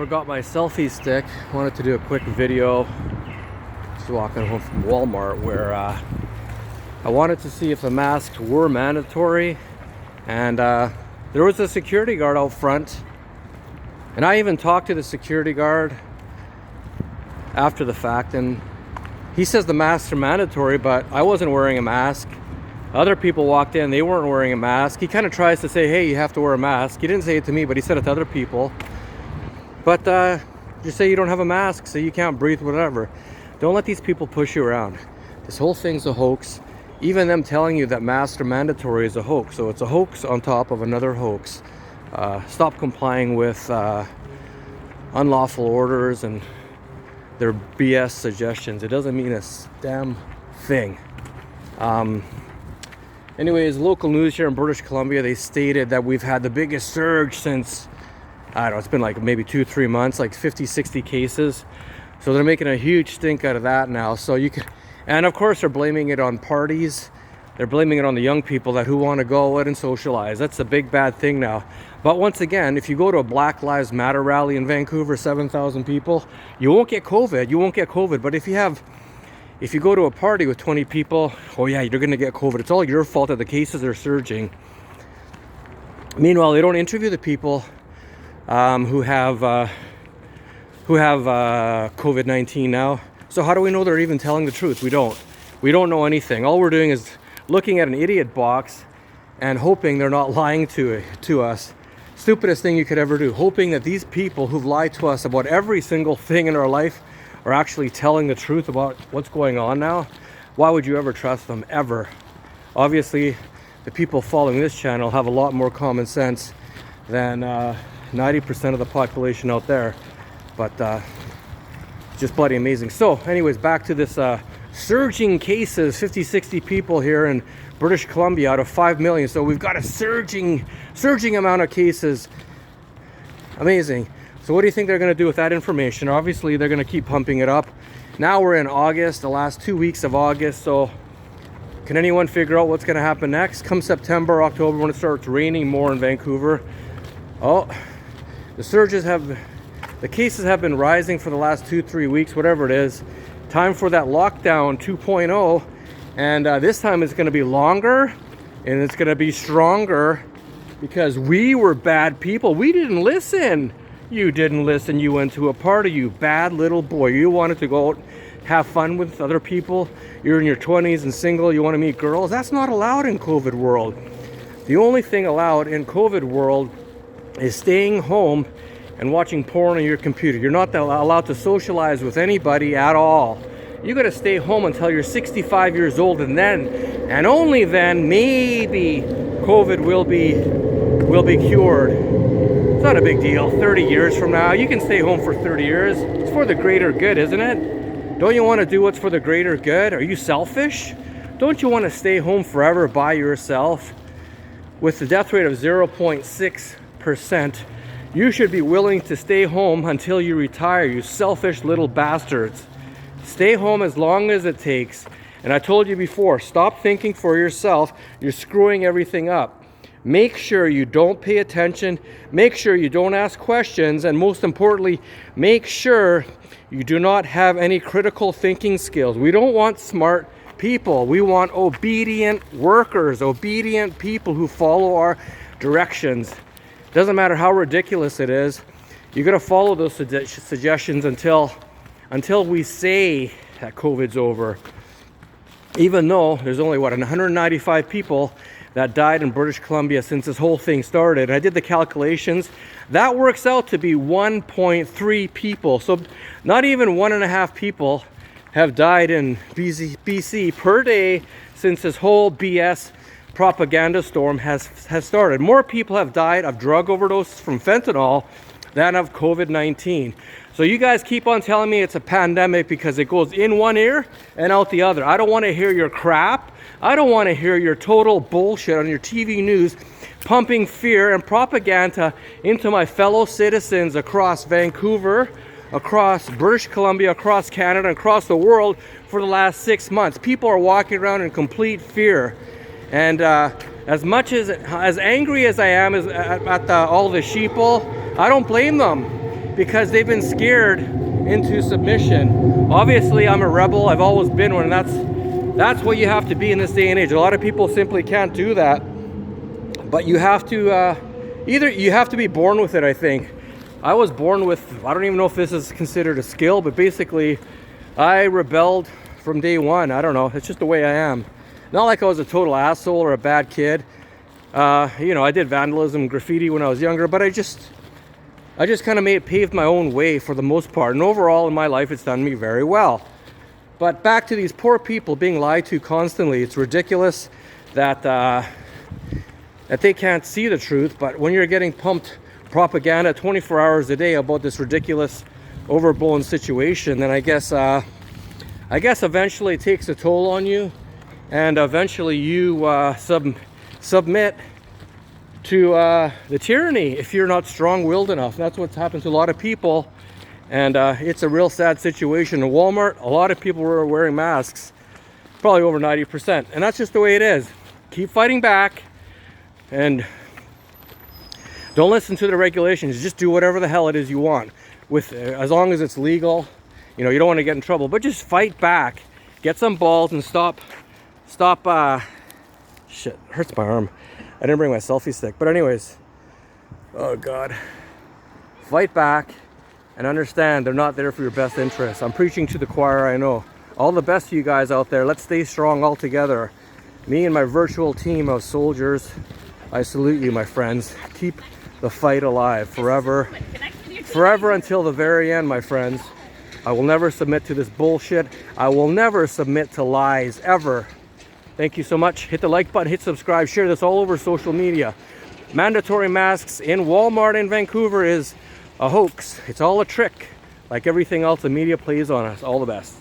forgot my selfie stick. Wanted to do a quick video. Just walking home from Walmart where I wanted to see if the masks were mandatory, and there was a security guard out front, and I even talked to the security guard after the fact, and he says the masks are mandatory, but I wasn't wearing a mask. Other people walked in, they weren't wearing a mask. He kind of tries to say, hey, you have to wear a mask. He didn't say it to me, but he said it to other people. But just say you don't have a mask, so you can't breathe, whatever. Don't let these people push you around. This whole thing's a hoax. Even them telling you that masks are mandatory is a hoax. So it's a hoax on top of another hoax. Stop complying with unlawful orders and their BS suggestions. It doesn't mean a damn thing. Anyways, local news here in British Columbia, they stated that we've had the biggest surge since, I don't know, it's been like maybe 2-3 months, like 50-60 cases. So they're making a huge stink out of that now. So you can, and of course they're blaming it on parties. They're blaming it on the young people who want to go out and socialize. That's a big bad thing now. But once again, if you go to a Black Lives Matter rally in Vancouver, 7,000 people, you won't get COVID. You won't get COVID. But if you go to a party with 20 people, oh yeah, you're going to get COVID. It's all your fault that the cases are surging. Meanwhile, they don't interview the people who have COVID-19 now. So how do we know they're even telling the truth? We don't know anything. All we're doing is looking at an idiot box and hoping they're not lying to us. Stupidest thing you could ever do. Hoping that these people who've lied to us about every single thing in our life are actually telling the truth about what's going on now. Why would you ever trust them, ever? Obviously, the people following this channel have a lot more common sense than 90% of the population out there. But just bloody amazing. So anyways, back to this surging cases, 50-60 people here in British Columbia out of 5 million. So we've got a surging amount of cases. Amazing. So what do you think they're going to do with that information? Obviously, they're going to keep pumping it up. Now we're in August, the last 2 weeks of August. So can anyone figure out what's going to happen next? Come September, October, when it starts raining more in Vancouver. Oh, the cases have been rising for the last 2-3 weeks, whatever it is. Time for that lockdown 2.0. And this time it's going to be longer and it's going to be stronger because we were bad people. We didn't listen. You didn't listen. You went to a party, you bad little boy. You wanted to go out, have fun with other people. You're in your 20s and single. You want to meet girls. That's not allowed in COVID world. The only thing allowed in COVID world is staying home and watching porn on your computer. You're not allowed to socialize with anybody at all. You got to stay home until you're 65 years old, and then, and only then, maybe COVID will be cured. It's not a big deal. 30 years from now, you can stay home for 30 years. It's for the greater good, isn't it? Don't you want to do what's for the greater good? Are you selfish? Don't you want to stay home forever by yourself? With the death rate of 0.6%, you should be willing to stay home until you retire, you selfish little bastards. Stay home as long as it takes. And I told you before, stop thinking for yourself. You're screwing everything up. Make sure you don't pay attention. Make sure you don't ask questions. And most importantly, make sure you do not have any critical thinking skills. We don't want smart people. We want obedient workers, obedient people who follow our directions. Doesn't matter how ridiculous it is. You got to follow those suggestions until we say that COVID's over. Even though there's only 195 people that died in British Columbia since this whole thing started. And I did the calculations. That works out to be 1.3 people. So not even 1.5 people have died in BC per day since this whole BS propaganda storm has started. More people have died of drug overdoses from fentanyl than of COVID-19. So you guys keep on telling me it's a pandemic because it goes in one ear and out the other. I don't want to hear your crap. I don't want to hear your total bullshit on your TV news pumping fear and propaganda into my fellow citizens across Vancouver, across British Columbia, across Canada, across the world for the last 6 months. People are walking around in complete fear. And as angry as I am at all the sheeple, I don't blame them. because they've been scared into submission. Obviously, I'm a rebel. I've always been one, and that's what you have to be in this day and age. A lot of people simply can't do that, but you have to either you have to be born with it. I think I was born with, I don't even know if this is considered a skill, but basically I rebelled from day one. I don't know, it's just the way I am. Not like I was a total asshole or a bad kid. You know, I did vandalism, graffiti when I was younger, but I just kind of paved my own way for the most part. And overall in my life, it's done me very well. But back to these poor people being lied to constantly. It's ridiculous that that they can't see the truth. But when you're getting pumped propaganda 24 hours a day about this ridiculous, overblown situation, then I guess eventually it takes a toll on you, and eventually you submit to the tyranny if you're not strong-willed enough. That's what's happened to a lot of people, and it's a real sad situation. In Walmart, a lot of people were wearing masks, probably over 90%, and that's just the way it is. Keep fighting back, and don't listen to the regulations. Just do whatever the hell it is you want, with as long as it's legal. You know, you don't want to get in trouble, but just fight back, get some balls, and stop. Shit, hurts my arm. I didn't bring my selfie stick, but anyways, oh god, fight back and understand they're not there for your best interest. I'm preaching to the choir, I know. All the best to you guys out there. Let's stay strong all together. Me and my virtual team of soldiers, I salute you, my friends. Keep the fight alive forever until the very end, my friends. I will never submit to this bullshit. I will never submit to lies, ever. Thank you so much. Hit the like button, hit subscribe, share this all over social media. Mandatory masks in Walmart in Vancouver is a hoax. It's all a trick, like everything else the media plays on us. All the best.